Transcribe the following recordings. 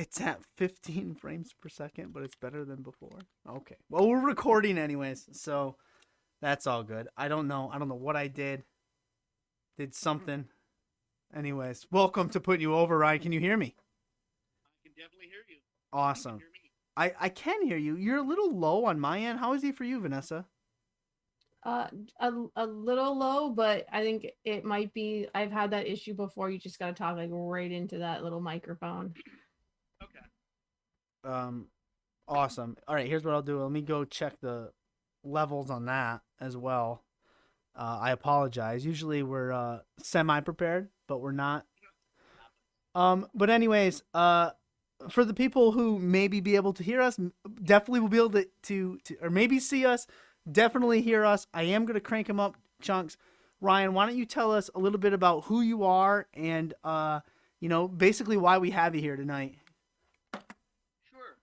It's at 15 frames per second, but it's better than before. Okay. Well, we're recording anyways, so that's all good. I don't know. I don't know what I did. Did something. Anyways, welcome to Putting You Over, Ryan. Can you hear me? I can definitely hear you. Hope you can Awesome. hear me. I can hear you. You're a little low on my end. How is it for you, Vanessa? Uh, a little low, but I think it might be. I've had that issue before. You just gotta talk like right into that little microphone. Okay. Um, awesome. All right, here's what I'll do. Let me go check the levels on that as well. I apologize. Usually we're semi prepared, but we're not. Happens. But anyways, for the people who maybe be able to hear us, definitely will be able to or maybe see us, definitely hear us. I am gonna crank them up chunks. Ryan, why don't you tell us a little bit about who you are and basically why we have you here tonight. Sure.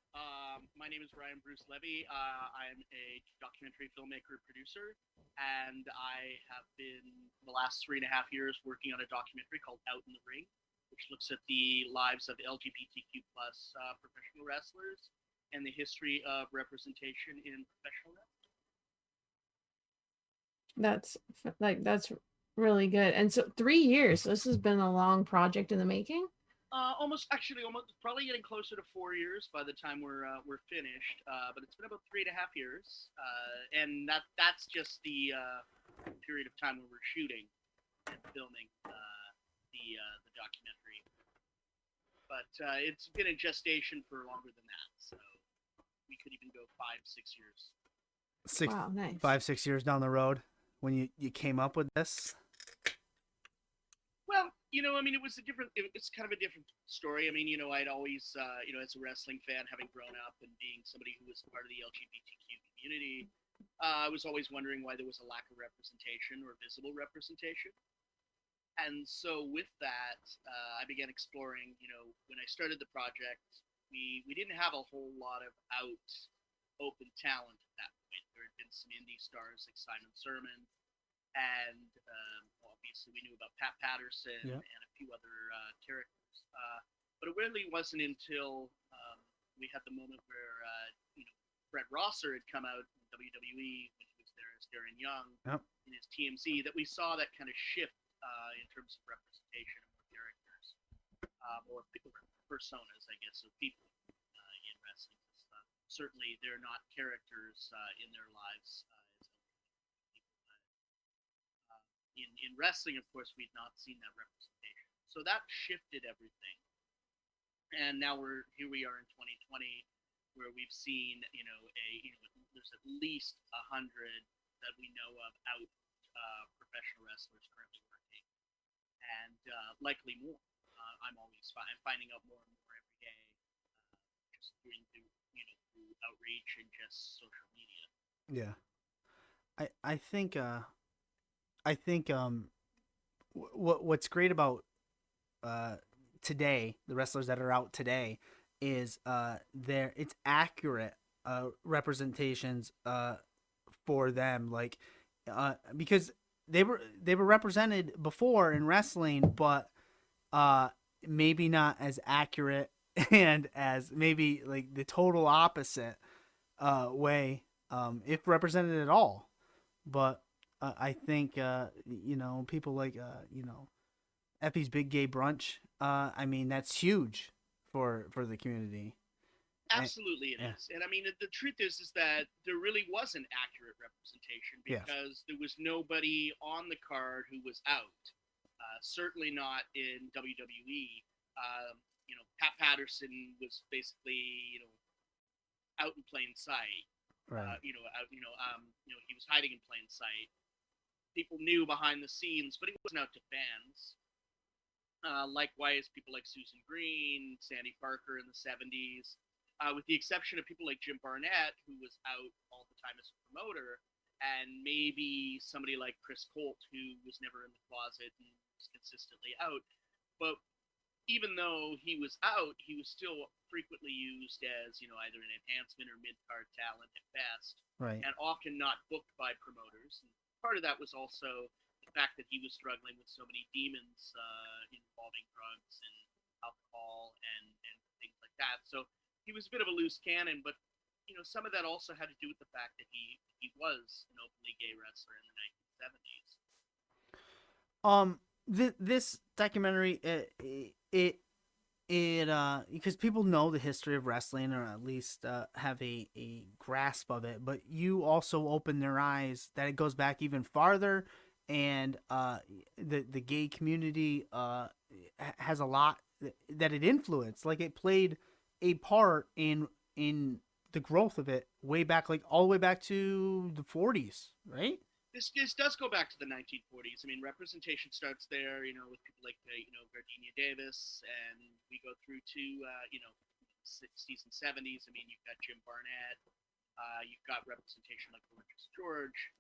My name is Ryan Bruce Levey. I'm a documentary filmmaker producer, and I have been the last 3.5 years working on a documentary called Out in the Ring, which looks at the lives of LGBTQ plus professional wrestlers and the history of representation in professional wrestling. That's that's really good. And so 3 years. This has been a long project in the making. Almost probably getting closer to 4 years by the time we're finished. But it's been about 3.5 years, and that's just the period of time when we're shooting and filming the documentary. But it's been in gestation for longer than that, so we could even go 5, 6 years. Six, Wow, nice. 5, 6 years down the road when you came up with this. Well, I mean, it was a different. It's kind of a different story. I mean, I'd always, as a wrestling fan, having grown up and being somebody who was part of the LGBTQ community, I was always wondering why there was a lack of representation or visible representation. And so, with that, I began exploring. When I started the project, we didn't have a whole lot of open talent at that point. There had been some indie stars like Simon Sermon, and obviously we knew about Pat Patterson Yeah. and a few other characters. But it really wasn't until we had the moment where Brett Rosser had come out in WWE when he was there as Darren Young Yep. in his TMZ that we saw that kind of shift in terms of representation of more characters, or people, personas, I guess, of people in wrestling. Certainly, they're not characters in their lives as people. In wrestling, of course, we'd not seen that representation. So that shifted everything. And now we are in 2020, where we've seen, there's at least 100 that we know of out professional wrestlers currently working, and likely more. I'm finding out more and more every day, just through outreach and just social media. Yeah. I think what's great about uh today, the wrestlers that are out today, is their it's accurate representations for them, like because they were represented before in wrestling, but uh maybe not as accurate and as maybe like the total opposite way, if represented at all. But I think people like Effie's Big Gay Brunch. I mean that's huge for the community. And, Absolutely, it yeah. is. And I mean, the truth is that there really was an accurate representation Yes. because there was nobody on the card who was out. Certainly not in WWE. Pat Patterson was basically, out in plain sight. Right. He was hiding in plain sight. People knew behind the scenes, but he wasn't out to fans. Likewise, people like Susan Green, Sandy Parker in the 70s, with the exception of people like Jim Barnett, who was out all the time as a promoter, and maybe somebody like Chris Colt, who was never in the closet and was consistently out. But even though he was out, he was still frequently used as, either an enhancement or mid card talent at best, Right. and often not booked by promoters. And part of that was also the fact that he was struggling with so many demons involving drugs and alcohol and things like that. So he was a bit of a loose cannon, but some of that also had to do with the fact that he was an openly gay wrestler in the 1970s. This documentary, because people know the history of wrestling, or at least have a grasp of it, but you also open their eyes that it goes back even farther, and the gay community has a lot that it influenced. Like, it played a part in the growth of it way back, like all the way back to the 40s, right? This does go back to the 1940s. I mean, representation starts there, with people like Gardenia Davis, and we go through to 60s and 70s. I mean, you've got Jim Barnett, you've got representation like Gorgeous George,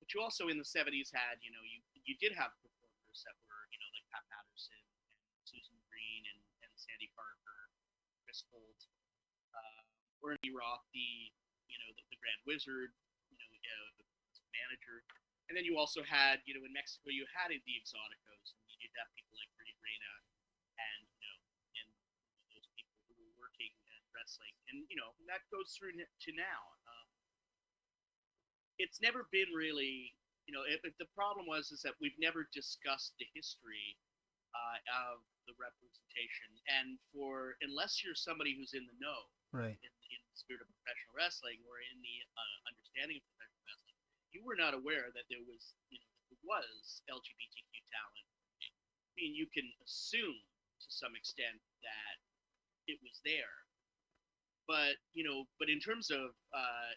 but you also in the 70s had you did have performers that were like Pat Patterson and Susan Green and Sandy Parker, Chris Holt, Ernie Roth, the Grand Wizard, manager. And then you also had, in Mexico, you had the Exoticos, and you did have people like Rudy Reina, and and those people who were working and wrestling, and that goes through to now. It's never been really, the problem was is that we've never discussed the history of the representation, and unless you're somebody who's in the know, right, in the spirit of professional wrestling or in the understanding of professional wrestling, you were not aware that there was LGBTQ talent. I mean, you can assume to some extent that it was there, but in terms of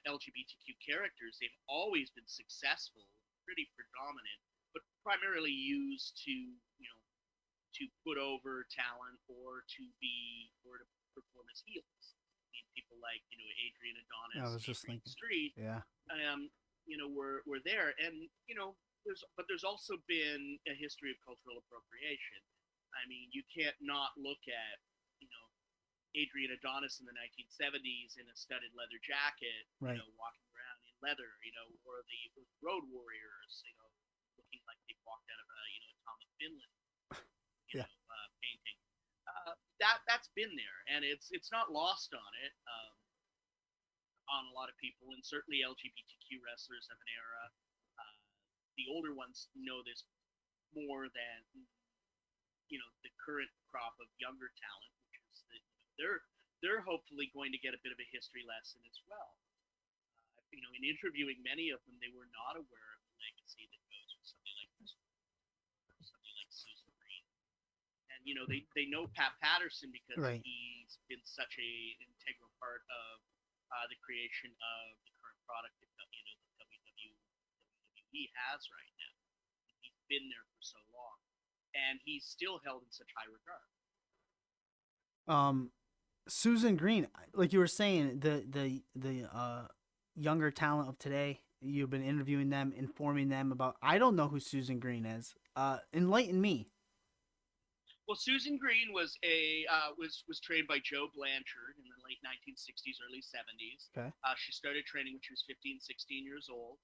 LGBTQ characters, they've always been successful, pretty predominant, but primarily used to put over talent or to perform as heels. I mean, people like Adrian Adonis, I was just Adrian thinking, Street, yeah, were there, and there's also been a history of cultural appropriation. I mean, you can't not look at Adrian Adonis in the 1970s in a studded leather jacket, right, walking around in leather, or the Road Warriors, looking like they walked out of a Tom of Finland, yeah, painting. That's been there, and it's not lost on a lot of people, and certainly LGBTQ wrestlers of an era. Uh, the older ones know this more than the current crop of younger talent, which is that they're hopefully going to get a bit of a history lesson as well. In interviewing many of them, they were not aware of the legacy that goes with somebody like this, or somebody like Susan Green. And they know Pat Patterson because right. he's been such a integral part of the creation of the current product that the WWE has right now. He's been there for so long, and he's still held in such high regard. Susan Green, like you were saying, the younger talent of today, you've been interviewing them, informing them about. I don't know who Susan Green is. Enlighten me. Well, Susan Green was was trained by Joe Blanchard in the late 1960s, early 70s. Okay. She started training when she was 15, 16 years old.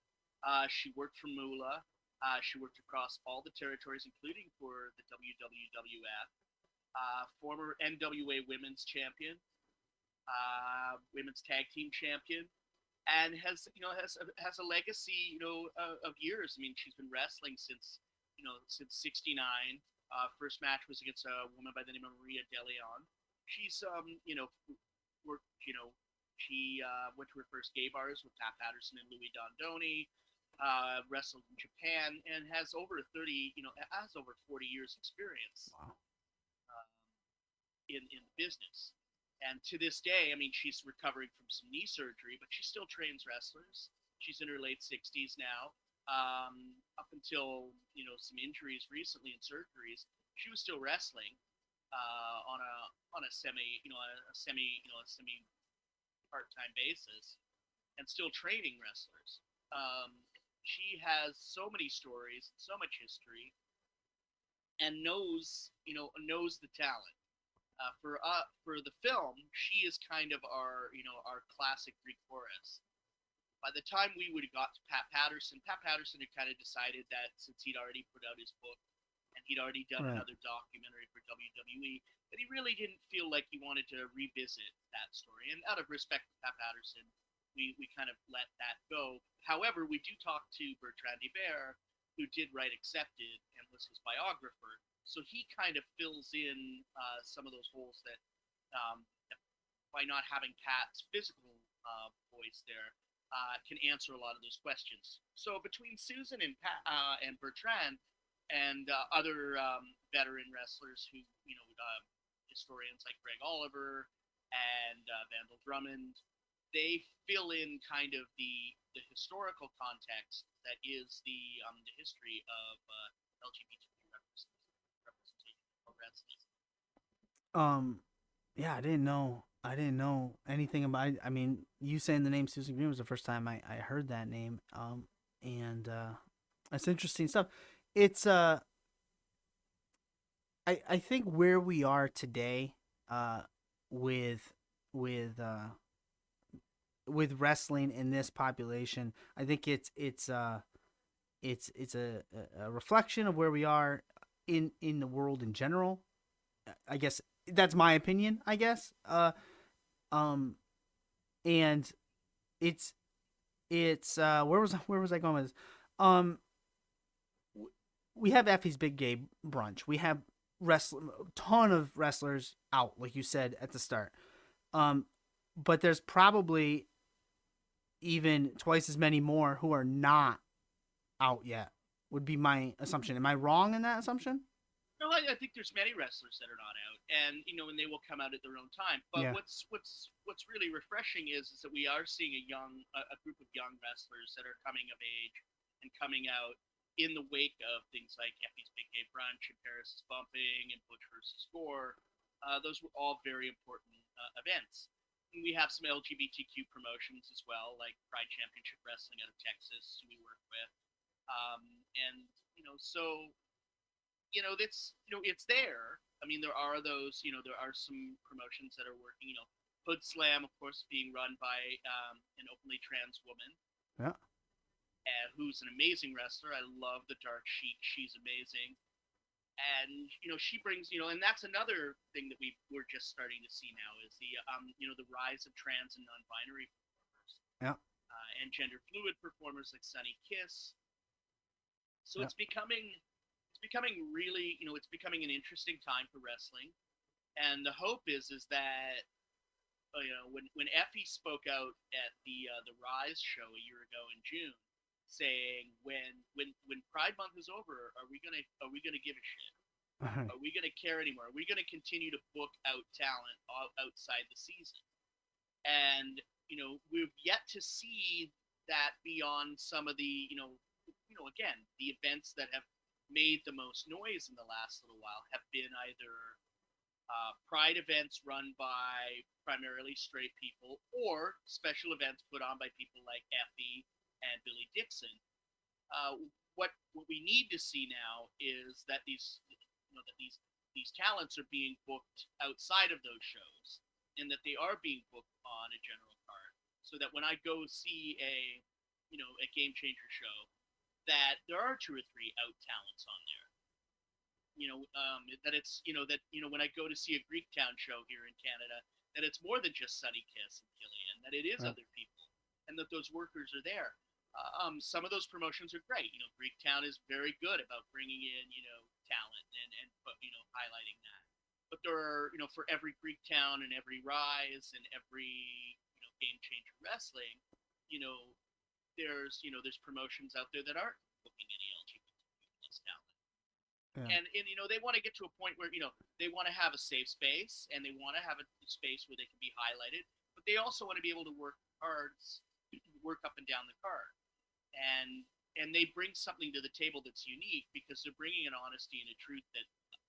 She worked for Moolah. She worked across all the territories, including for the WWF. Former NWA Women's Champion, Women's Tag Team Champion, and has a legacy of years. I mean, she's been wrestling since '69. First match was against a woman by the name of Maria DeLeon. She's worked she went to her first gay bars with Pat Patterson and Louis Dondoni. Wrestled in Japan and has over 40 years experience. Wow. In the business. And to this day, I mean, she's recovering from some knee surgery, but she still trains wrestlers. She's in her late 60s now. Up until some injuries recently and surgeries, she was still wrestling on a semi part-time basis, and still training wrestlers. She has so many stories, so much history, and knows the talent. For the film, she is kind of our classic Greek chorus. By the time we would have got to Pat Patterson had kind of decided that since he'd already put out his book, and he'd already done Right. another documentary for WWE. That he really didn't feel like he wanted to revisit that story. And out of respect for Pat Patterson, we kind of let that go. However, we do talk to Bertrand Hébert, who did write Accepted and was his biographer. So he kind of fills in some of those holes that, um, by not having Pat's physical voice there, can answer a lot of those questions. So between Susan and and Bertrand and other veteran wrestlers who, historians like Greg Oliver and Vandal Drummond, they fill in kind of the historical context that is the history of LGBTQ representation of wrestling. Um, yeah, I didn't know anything about. I mean, you saying the name Susan Green was the first time I heard that name. And that's interesting stuff. It's I think where we are today, with with uh, with wrestling in this population, I think it's a reflection of where we are in the world in general. I guess that's my opinion. I guess. Um, and it's where was I going with this? Um, we have Effie's Big Gay Brunch. We have ton of wrestlers out, like you said at the start. Um, but there's probably even twice as many more who are not out yet. Would be my assumption. Am I wrong in that assumption? No, I think there's many wrestlers that are not out, and and they will come out at their own time. But Yeah. what's really refreshing is that we are seeing a group of young wrestlers that are coming of age and coming out in the wake of things like Effie's Big Gay Brunch and Paris is Bumping and Butch versus Gore. Those were all very important events. And we have some LGBTQ promotions as well, like Pride Championship Wrestling out of Texas, who we work with, and so it's there. I mean, there are those, there are some promotions that are working. Hood Slam, of course, being run by an openly trans woman, Yeah. who's an amazing wrestler. I love the Dark Sheik. She's amazing. And she brings, and that's another thing that we're just starting to see now is the rise of trans and non-binary performers, Yeah. and gender fluid performers like Sunny Kiss. So Yeah. it's becoming really, it's becoming an interesting time for wrestling. And the hope is that when Effie spoke out at the Rise show a year ago in June, saying when Pride Month is over, are we gonna give a shit? Are we gonna care anymore? Are we gonna continue to book out talent outside the season? And we've yet to see that beyond some of the again, the events that have made the most noise in the last little while have been either pride events run by primarily straight people or special events put on by people like Effie and Billy Dixon. What we need to see now is that these talents are being booked outside of those shows, and that they are being booked on a general card, so that when I go see a Game Changer show, that there are two or three out talents on there. That it's that when I go to see a Greektown show here in Canada, that it's more than just Sunny Kiss and Killian, that it is Yeah. other people, and that those workers are there. Some of those promotions are great. Greektown is very good about bringing in talent and highlighting that. But there are for every Greektown and every Rise and every Game Changer Wrestling, you know there's promotions out there that aren't booking any LGBTQ talent. Yeah. And they want to get to a point where they want to have a safe space, and they want to have a space where they can be highlighted, but they also want to be able to work up and down the card, and they bring something to the table that's unique, because they're bringing an honesty and a truth that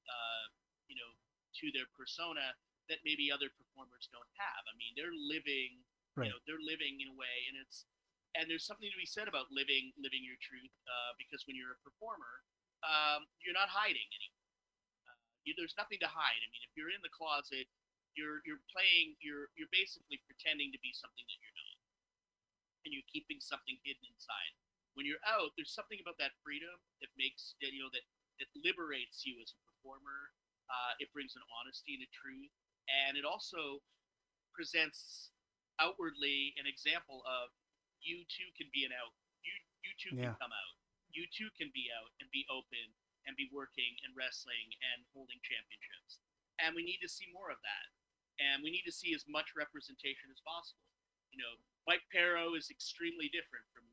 uh, you know to their persona that maybe other performers don't have. I mean, Right. they're living in a way, and there's something to be said about living your truth, because when you're a performer, you're not hiding anymore. There's nothing to hide. I mean, if you're in the closet, you're playing, you're basically pretending to be something that you're not, and you're keeping something hidden inside. When you're out, there's something about that freedom that makes that It liberates you as a performer. It brings an honesty and a truth, and it also presents outwardly an example of you too can be an out. You too can Yeah. come out. You too can be out and be open and be working and wrestling and holding championships. And we need to see more of that. And we need to see as much representation as possible. Mike Perro is extremely different from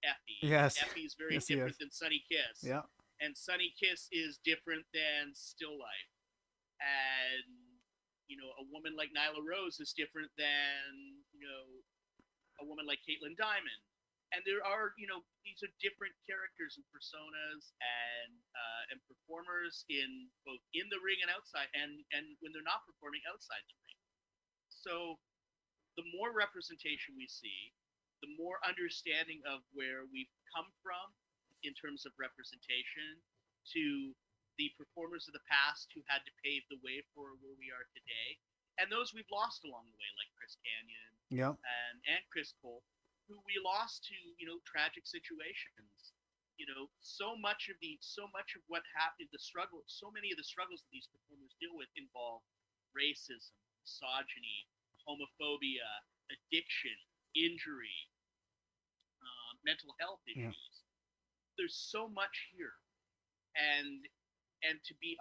Effie. Yes. Effie is very Yes, he is. different than Sunny Kiss. Yeah. And Sunny Kiss is different than Still Life. And a woman like Nyla Rose is different than a woman like Caitlin Diamond. And there are, these are different characters and personas and performers in both in the ring and outside, and when they're not performing outside the ring. So the more representation we see, the more understanding of where we've come from in terms of representation to the performers of the past who had to pave the way for where we are today, and those we've lost along the way, like Chris Canyon Yep. and Chris Cole, who we lost to tragic situations. So much of what happened, the struggle, so many of the struggles that these performers deal with involve racism, misogyny, homophobia, addiction, injury, mental health Yeah. issues. There's so much here, and to be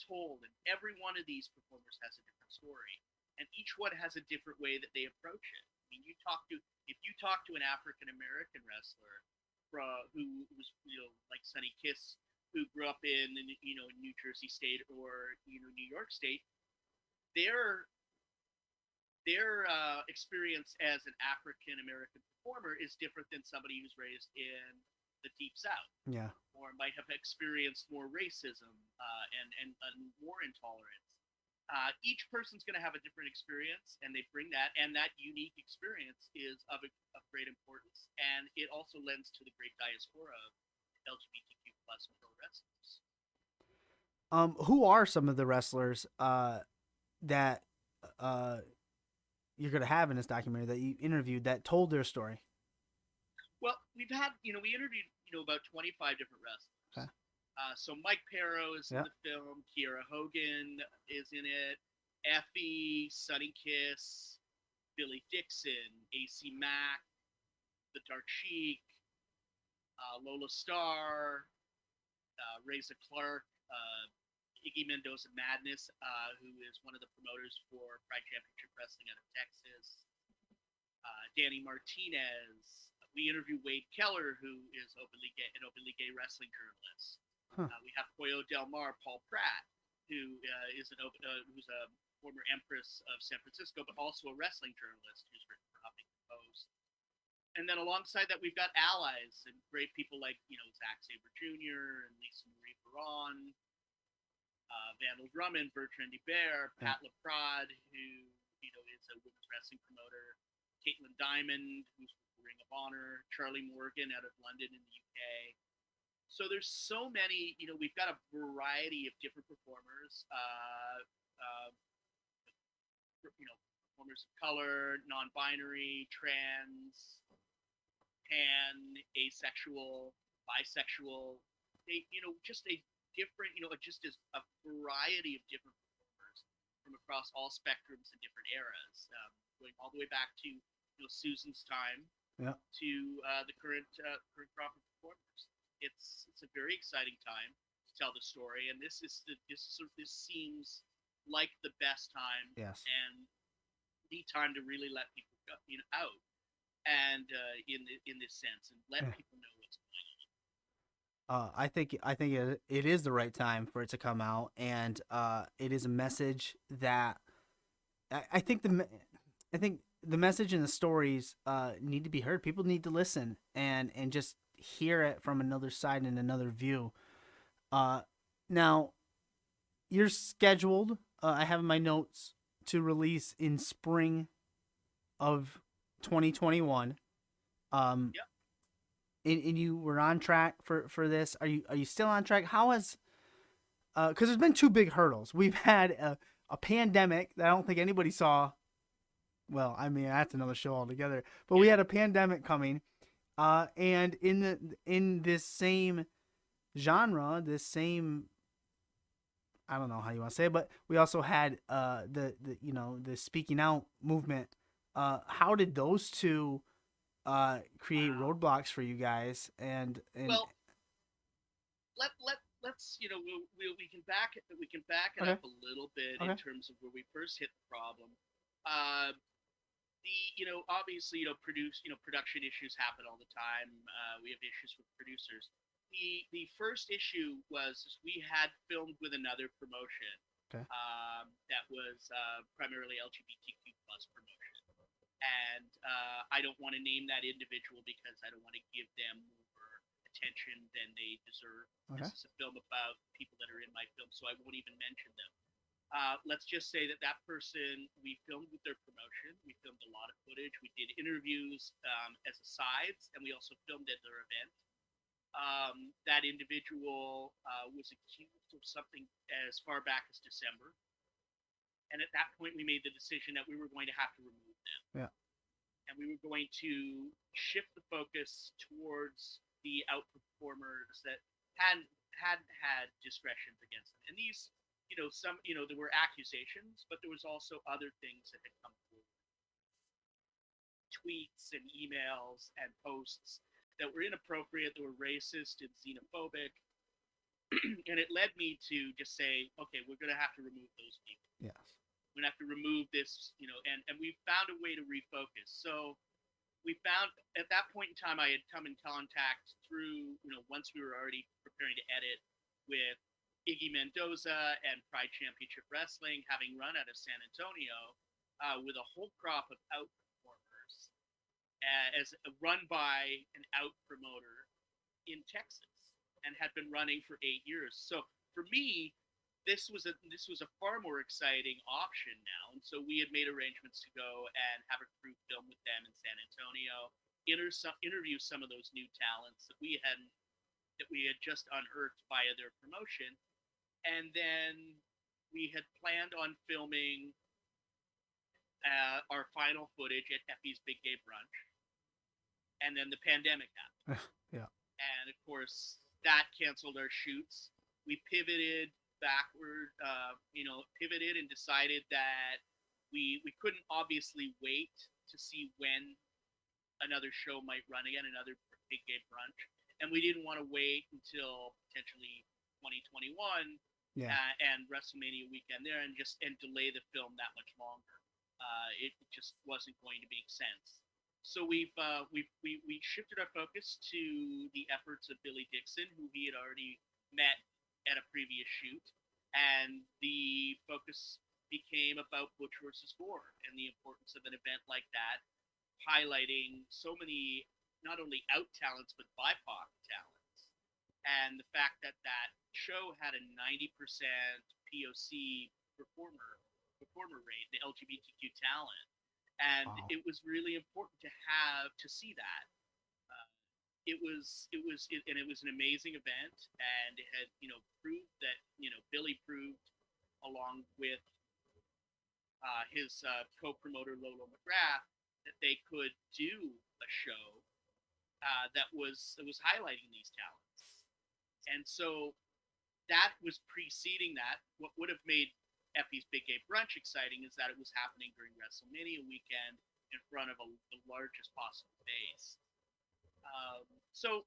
told, and every one of these performers has a different story, and each one has a different way that they approach it. I mean, if you talk to an African American wrestler who's like Sunny Kiss, who grew up in New Jersey State or New York State, their experience as an African American performer is different than somebody who's raised in the Deep South, Yeah. or might have experienced more racism and more intolerance. Each person's going to have a different experience, and they bring that, and that unique experience is of great importance, and it also lends to the great diaspora of LGBTQ plus pro wrestlers. Who are some of the wrestlers that uh you're gonna have in this documentary that you interviewed that told their story? Well, we interviewed about 25 different wrestlers. Okay. So Mike Perro is in Yeah. the film. Kiera Hogan is in it. Effie, Sunny Kiss, Billy Dixon, AC Mack, The Dark Sheik, Lola Starr, Reza Clark, Iggy Mendoza Madness, who is one of the promoters for Pride Championship Wrestling out of Texas. Danny Martinez. We interviewed Wade Keller, who is an openly gay wrestling journalist. Huh. We have Pollo Del Mar, Paul Pratt, who is who's a former Empress of San Francisco, but also a wrestling journalist who's written for Huffington Post. And then alongside that, we've got allies and great people like Zack Sabre Jr. and Lisa Marie Perron, Vandal Drummond, Bertrand Hubert, Pat LaPrade, who is a women's wrestling promoter, Caitlin Diamond, who's with the Ring of Honor, Charlie Morgan out of London in the UK. So there's so many. We've got a variety of different performers. Performers of color, non-binary, trans, pan, asexual, bisexual. Just a different, just as a variety of different performers from across all spectrums and different eras, going all the way back to Susan's time to the current crop of performers. It's a very exciting time to tell the story, and this seems like the best time, Yes. and the time to really let people go, out, and in this sense, and let people know what's going on. I think it is the right time for it to come out, and it is a message that I think the message and the stories need to be heard. People need to listen and just hear it from another side and another view. Now, you're scheduled. I have in my notes to release in spring of 2021. Yep. And you were on track for this. Are you still on track? How has because there's been two big hurdles. We've had a pandemic that I don't think anybody saw. Well, I mean, that's another show altogether. But we had a pandemic coming, and in this same genre, this same, I don't know how you want to say it, but we also had the you know the speaking out movement. How did those two create Wow. roadblocks for you guys? And Well, let's we can back it okay, up a little bit in okay, terms of where we first hit the problem. Uh, the obviously production issues happen all the time. We have issues with producers. The first issue was we had filmed with another promotion okay, that was primarily LGBTQ plus promotion, and I don't want to name that individual because I don't want to give them more attention than they deserve. okay, This is a film about people that are in my film, so I won't even mention them. Let's just say that that person, we filmed with their promotion. We filmed a lot of footage. We did interviews as asides, and we also filmed at their event. That individual was accused of something as far back as December. And at that point, we made the decision that we were going to have to remove them. yeah, And we were going to shift the focus towards the outperformers that had discretions against them. And these, there were accusations, but there was also other things that had come forward, tweets and emails and posts that were inappropriate, that were racist and xenophobic, and it led me to just say, okay, we're going to have to remove those people. yes, We're going to have to remove this, and we found a way to refocus. So we found at that point in time, I had come in contact through, once we were already preparing to edit with Iggy Mendoza and Pride Championship Wrestling, having run out of San Antonio with a whole crop of out performers as run by an out promoter in Texas and had been running for 8 years. So for me, this was a far more exciting option now, and so we had made arrangements to go and have a crew film with them in San Antonio, interview some of those new talents that we had just unearthed via their promotion, and then we had planned on filming our final footage at Effie's Big Gay Brunch, and then the pandemic happened. yeah, And of course that canceled our shoots. We pivoted backward, pivoted and decided that we couldn't obviously wait to see when another show might run again, another big gay brunch, and we didn't want to wait until potentially 2021 yeah, and WrestleMania weekend there and delay the film that much longer. It just wasn't going to make sense. So we shifted our focus to the efforts of Billy Dixon, who he had already met at a previous shoot, and the focus became about Butch versus Gore and the importance of an event like that, highlighting so many not only out talents but BIPOC talents, and the fact that that show had a 90% POC performer rate, the LGBTQ talent, and wow, it was really important to see that. Uh, and it was an amazing event, and it had proved that Billy proved along with his co-promoter Lolo McGrath that they could do a show that was highlighting these talents, and so that was preceding that. What would have made Effie's Big Gay Brunch exciting is that it was happening during WrestleMania weekend in front of the largest possible base. So,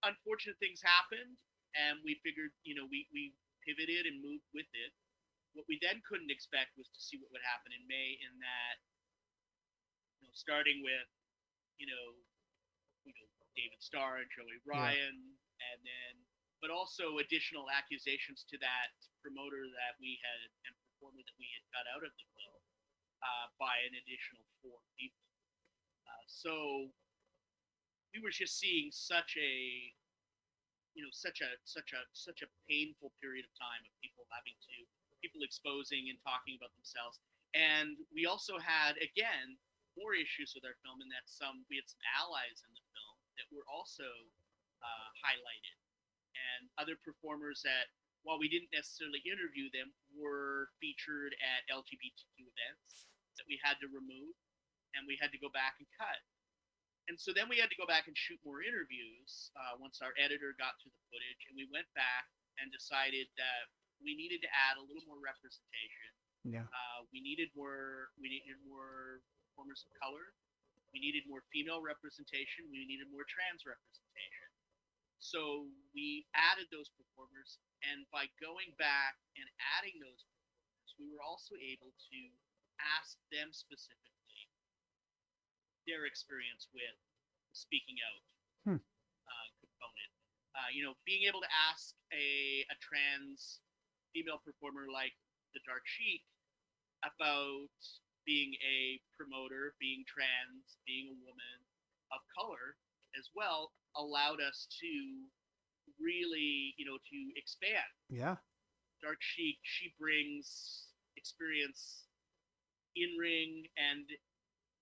unfortunate things happened, and we figured, we pivoted and moved with it. What we then couldn't expect was to see what would happen in May, in that, starting with, you know, David Starr and Joey yeah, Ryan, and then, but also additional accusations to that promoter that we had and performer that we had got out of the film by an additional four people. So we were just seeing such a painful period of time of people exposing and talking about themselves, and we also had again more issues with our film in that we had some allies in the film that were also highlighted, and other performers that, while we didn't necessarily interview them, were featured at LGBTQ events that we had to remove and we had to go back and cut. And so then we had to go back and shoot more interviews once our editor got through the footage, and we went back and decided that we needed to add a little more representation. Yeah. We needed more performers of color. We needed more female representation. We needed more trans representation. So we added those performers, and by going back and adding those performers, we were also able to ask them specifically their experience with the speaking out Hmm. component. Being able to ask a trans female performer like the Dark Sheik about being a promoter, being trans, being a woman of color as well allowed us to really, to expand. Yeah. Dark Sheik, she brings experience in ring and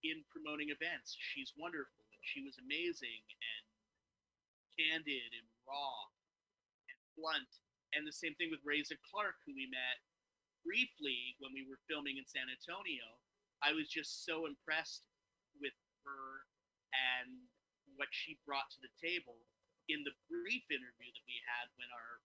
in promoting events. She's wonderful. And she was amazing and candid and raw and blunt. And the same thing with Reza Clark, who we met briefly when we were filming in San Antonio. I was just so impressed with her and what she brought to the table in the brief interview that we had when our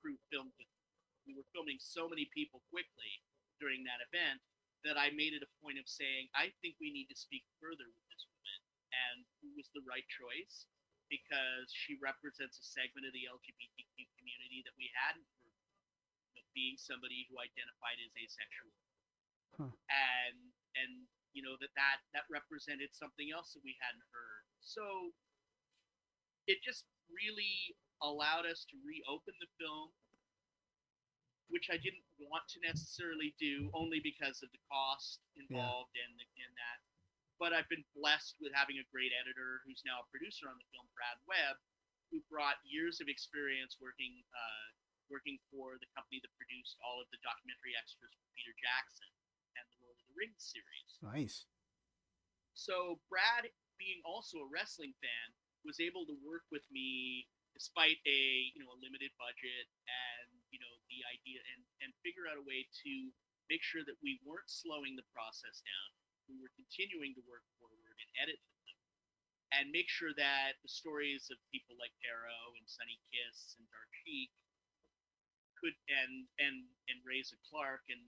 crew filmed with her. We were filming so many people quickly during that event that I made it a point of saying, I think we need to speak further with this woman. And who was the right choice? Because she represents a segment of the LGBTQ community that we hadn't heard, being somebody who identified as asexual. Huh. And that represented something else that we hadn't heard. So it just really allowed us to reopen the film, which I didn't want to necessarily do, only because of the cost involved in that. But I've been blessed with having a great editor who's now a producer on the film, Brad Webb, who brought years of experience working for the company that produced all of the documentary extras for Peter Jackson and the Lord of the Rings series. Nice. So Brad, being also a wrestling fan, was able to work with me despite a limited budget and the idea and figure out a way to make sure that we weren't slowing the process down. We were continuing to work forward and edit them and make sure that the stories of people like Darrow and Sonny Kiss and Dark Sheik could and Reza Clark and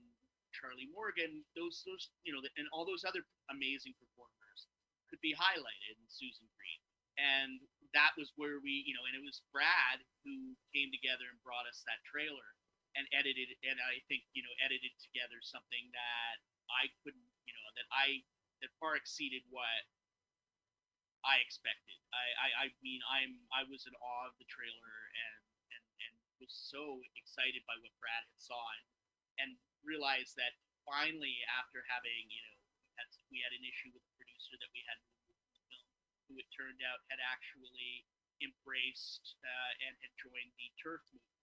Charlie Morgan, those and all those other amazing performers could be highlighted in Susan Green. And that was where and it was Brad who came together and brought us that trailer and edited, and I think, edited together something that I couldn't, that far exceeded what I expected. I was in awe of the trailer and was so excited by what Brad had saw and realized that finally, after having, we had an issue with the producer that we had who it turned out had actually embraced and had joined the turf movement.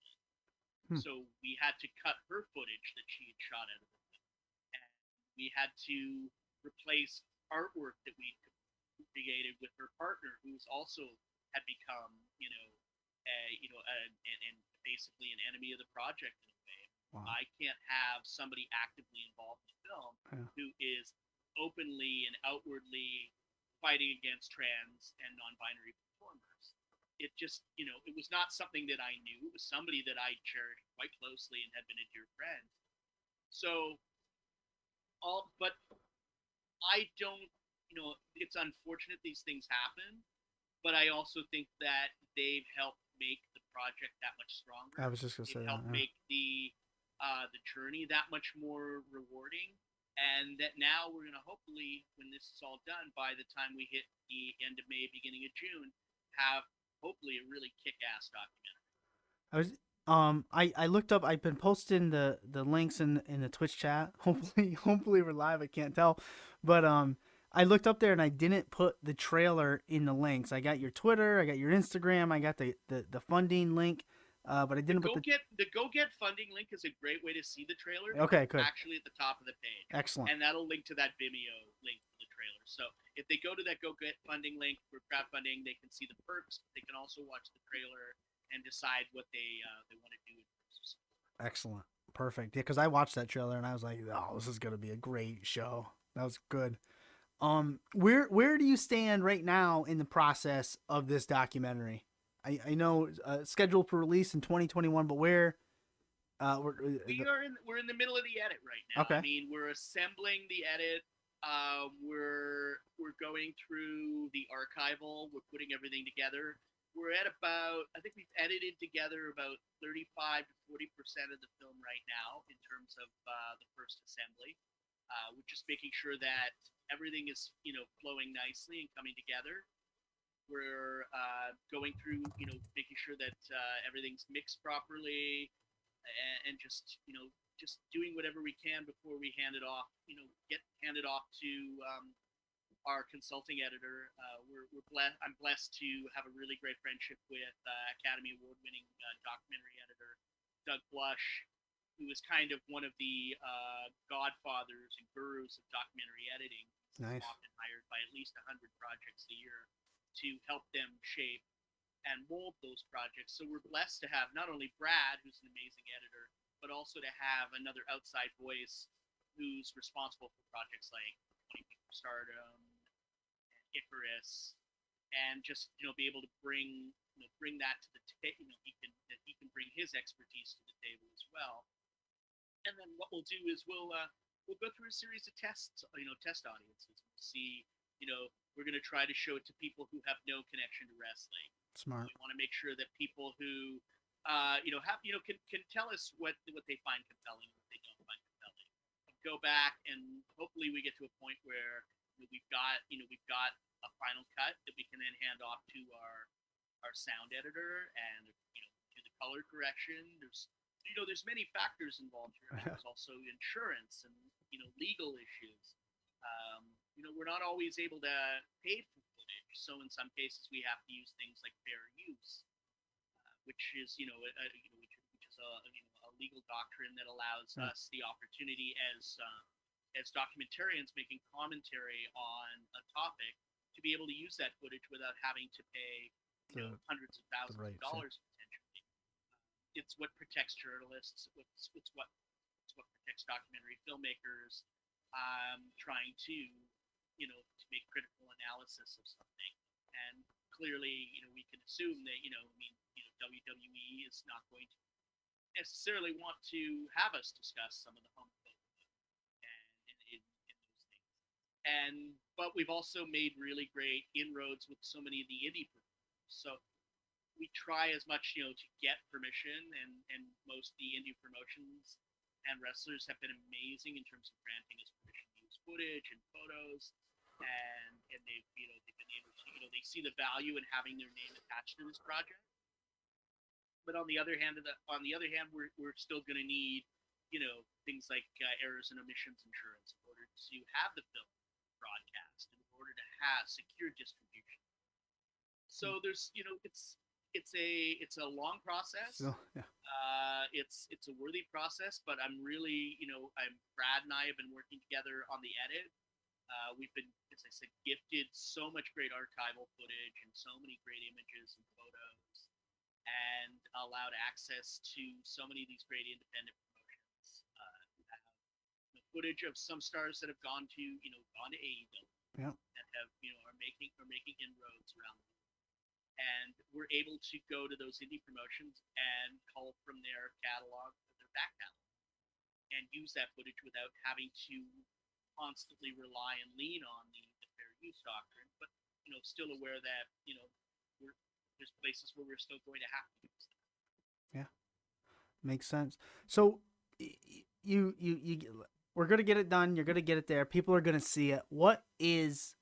So we had to cut her footage that she had shot out of the film. And we had to replace artwork that we created with her partner, who's also had become, and basically an enemy of the project in a way. Wow. I can't have somebody actively involved in the film who is openly and outwardly fighting against trans and non-binary performers. It just, it was not something that I knew. It was somebody that I cherished quite closely and had been a dear friend. So, but I don't, it's unfortunate these things happen, but I also think that they've helped make the project that much stronger. I was just gonna say that. Helped make the journey that much more rewarding. And that now we're going to hopefully, when this is all done, by the time we hit the end of May, beginning of June, have hopefully a really kick-ass documentary. I looked up. I've been posting the links in the Twitch chat. Hopefully we're live. I can't tell, but I looked up there and I didn't put the trailer in the links. I got your Twitter, I got your Instagram, I got the funding link. But I didn't put the Go Get funding link is a great way to see the trailer. Okay, good. Actually, at the top of the page. Excellent. And that'll link to that Vimeo link for the trailer. So if they go to that Go Get funding link for crowdfunding, they can see the perks. They can also watch the trailer and decide what they want to do in terms of support. Excellent. Perfect. Yeah, because I watched that trailer and I was like, oh, this is gonna be a great show. That was good. Where do you stand right now in the process of this documentary? I know scheduled for release in 2021, but where We're in the middle of the edit right now. I okay. mean, we're assembling the edit. We're going through the archival. We're putting everything together. We're at about, I think we've edited together about 35 to 40% of the film right now in terms of the first assembly. We're just making sure that everything is, flowing nicely and coming together. We're going through, making sure that everything's mixed properly, and just doing whatever we can before we hand it off. Get handed off to our consulting editor. I'm blessed to have a really great friendship with Academy Award-winning documentary editor Doug Blush, who is kind of one of the godfathers and gurus of documentary editing. He's Nice. often hired by at least 100 projects a year to help them shape and mold those projects. So we're blessed to have not only Brad, who's an amazing editor, but also to have another outside voice who's responsible for projects like 20 People Stardom and Icarus, and just be able to bring that to the table. He can bring his expertise to the table as well. And then what we'll do is we'll go through a series of tests, test audiences. We'll see, we're going to try to show it to people who have no connection to wrestling. Smart. We want to make sure that people who, can tell us what they find compelling, what they don't find compelling. Go back and hopefully we get to a point where we've got a final cut that we can then hand off to our sound editor and do the color correction. There's many factors involved here. There's also insurance and legal issues. We're not always able to pay for footage, so in some cases we have to use things like fair use, which is a legal doctrine that allows us the opportunity as documentarians making commentary on a topic to be able to use that footage without having to pay hundreds of thousands of dollars potentially. It's what protects journalists. It's what protects documentary filmmakers trying to make critical analysis of something. And clearly, we can assume that WWE is not going to necessarily want to have us discuss some of the homophobia and in those things. But we've also made really great inroads with so many of the indie performers. So we try as much to get permission, and most of the indie promotions and wrestlers have been amazing in terms of granting us permission to use footage and photos, and they've been able to they see the value in having their name attached to this project. But on the other hand, we're still going to need things like errors and omissions insurance in order to have the film broadcast, in order to have secure distribution. So there's it's a long process. So, yeah. It's a worthy process, but I'm really Brad and I have been working together on the edit. We've been, as I said, gifted so much great archival footage and so many great images and photos, and allowed access to so many of these great independent promotions. We have footage of some stars that have gone to AEW, yeah, that have are making inroads around the world, and we're able to go to those indie promotions and cull from their catalog, their back catalog, and use that footage without having to constantly rely and lean on the fair use doctrine, but still aware that there's places where we're still going to have to use that. Yeah, makes sense. So you we're gonna get it done. You're gonna get it there. People are gonna see it. What is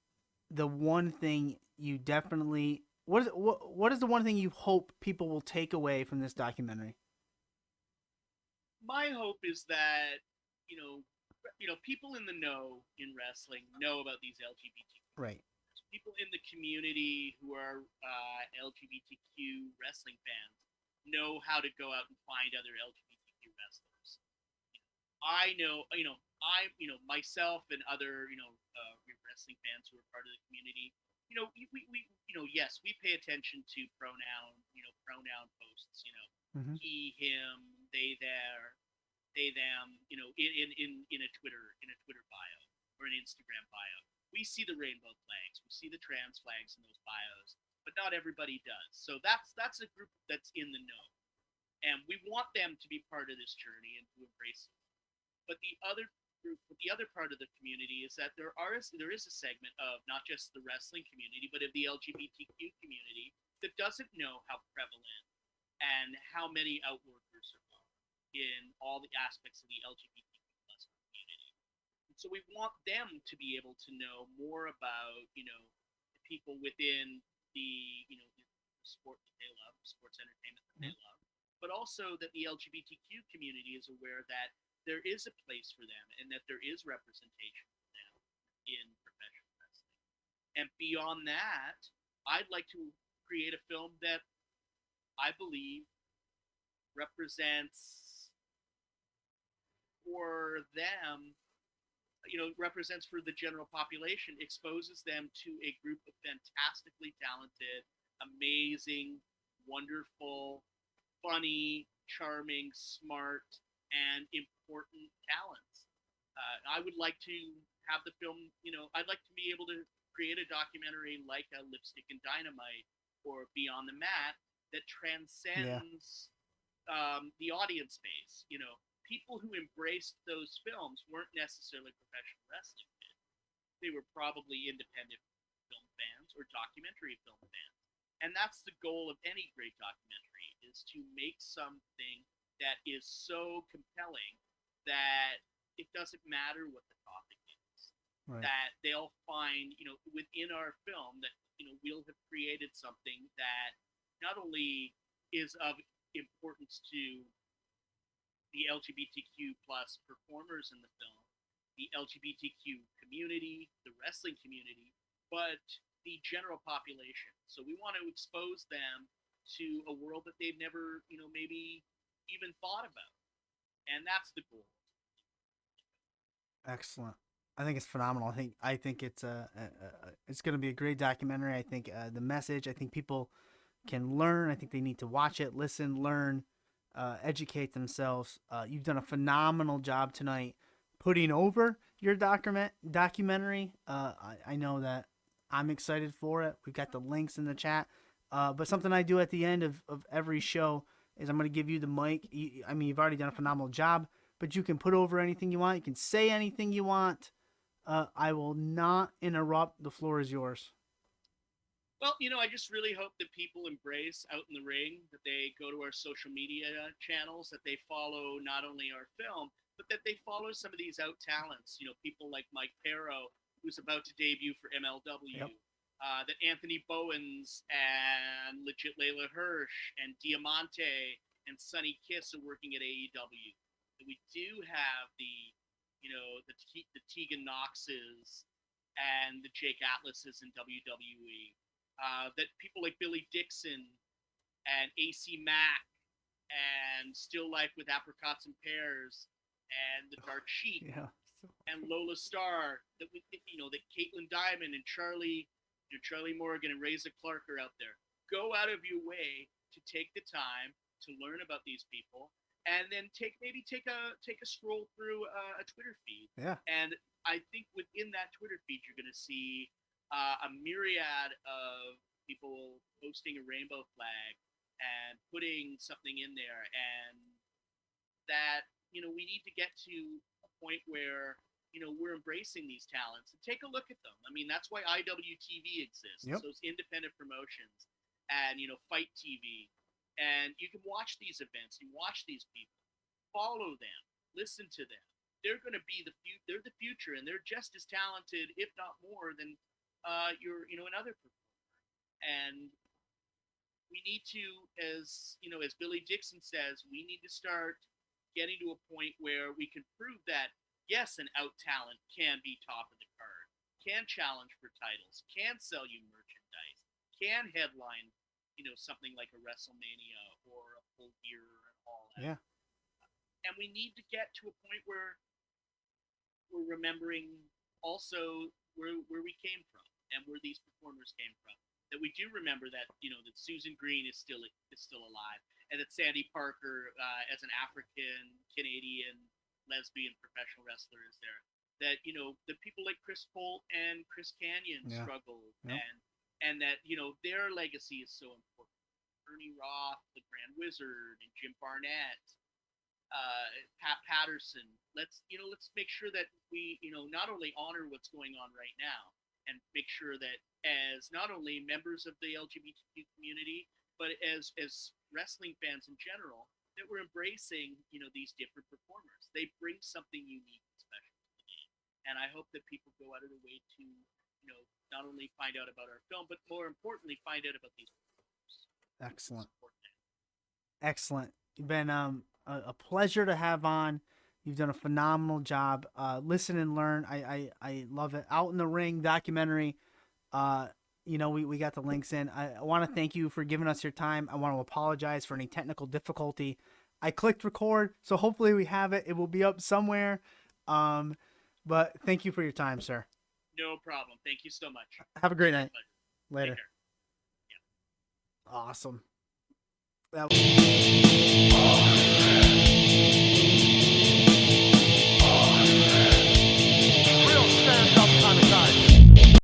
the one thing you definitely? What is the one thing you hope people will take away from this documentary? My hope is that people in the know in wrestling know about these LGBTQ. Right. People in the community who are LGBTQ wrestling fans know how to go out and find other LGBTQ wrestlers. I know, myself and other, wrestling fans who are part of the community. Yes, we pay attention to pronoun posts. Mm-hmm. He, him, they, they, them. In a Twitter bio or an Instagram bio. we see the rainbow flags, we see the trans flags in those bios, but not everybody does. So that's a group that's in the know, and we want them to be part of this journey and to embrace it. But the other group, the other part of the community is that there is a segment of not just the wrestling community, but of the LGBTQ community that doesn't know how prevalent and how many outworkers there are in all the aspects of the LGBTQ plus community. And so we want them to be able to know more about, the people within the, the sport that they love, sports entertainment that they love, but also that the LGBTQ community is aware that there is a place for them and that there is representation for them in professional wrestling. And beyond that, I'd like to create a film that I believe represents for them, represents for the general population, exposes them to a group of fantastically talented, amazing, wonderful, funny, charming, smart, and important talents. I would like to have the film, I'd like to be able to create a documentary like a Lipstick and Dynamite or Beyond the Mat that Yeah. transcends the audience base. People who embraced those films weren't necessarily professional wrestling fans. They were probably independent film fans or documentary film fans. And that's the goal of any great documentary, is to make something that is so compelling that it doesn't matter what the topic is. Right. That they'll find, within our film that, we'll have created something that not only is of importance to the LGBTQ plus performers in the film, the LGBTQ community, the wrestling community, but the general population. So we want to expose them to a world that they've never, maybe even thought about. And that's the goal. Excellent. I think it's phenomenal. I think it's going to be a great documentary. I think the message. I think people can learn. I think they need to watch it, listen, learn, educate themselves. You've done a phenomenal job tonight putting over your documentary. I know that I'm excited for it. We've got the links in the chat. But something I do at the end of every show is I'm going to give you the mic. I mean, you've already done a phenomenal job, but you can put over anything you want. You can say anything you want. I will not interrupt. The floor is yours. Well, I just really hope that people embrace Out in the Ring, that they go to our social media channels, that they follow not only our film, but that they follow some of these out talents. People like Mike Perro, who's about to debut for MLW, Yep. that Anthony Bowens and Legit Layla Hirsch and Diamante and Sonny Kiss are working at AEW. That we do have the Tegan Knoxes and the Jake Atlases in WWE. That people like Billy Dixon and AC Mack and Still Life with Apricots and Pears and the Dark Sheik Yeah. and Lola Starr, that that Caitlin Diamond and Charlie Morgan and Reza Clark are out there. Go out of your way to take the time to learn about these people, and then take a stroll through a Twitter feed. Yeah. And I think within that Twitter feed, you're going to see a myriad of people posting a rainbow flag and putting something in there, and that we need to get to a point where we're embracing these talents and take a look at them. I mean, that's why IWTV exists. Yep. Those independent promotions, and Fight TV, and you can watch these events, you watch these people, follow them, listen to them. They're going to be they're the future, and they're just as talented, if not more, than another performer. And we need to, as Billy Dixon says, we need to start getting to a point where we can prove that yes, an out talent can be top of the card, can challenge for titles, can sell you merchandise, can headline, something like a WrestleMania or a Full Gear and all that. Yeah. And we need to get to a point where we're remembering also where we came from and where these performers came from. That we do remember that that Susan Green is still alive, and that Sandy Parker, as an African Canadian lesbian professional wrestler, is there. that the people like Chris Holt and Chris Canyon Yeah. struggled, Yep. and that their legacy is so important. Ernie Roth, the Grand Wizard, and Jim Barnett, Pat Patterson. Let's make sure that we not only honor what's going on right now, and make sure that as not only members of the LGBTQ community, but as wrestling fans in general, that we're embracing these different performers. They bring something unique and special to the game, and I hope that people go out of their way to not only find out about our film, but more importantly, find out about these performers. Excellent. Excellent. You've been a pleasure to have on. You've done a phenomenal job. Listen and learn. I love it. Out in the Ring documentary. We got the links in. I want to thank you for giving us your time. I want to apologize for any technical difficulty. I clicked record, so hopefully we have it. It will be up somewhere. But thank you for your time, sir. No problem. Thank you so much. Have a great night. Later. Take care. Awesome. That was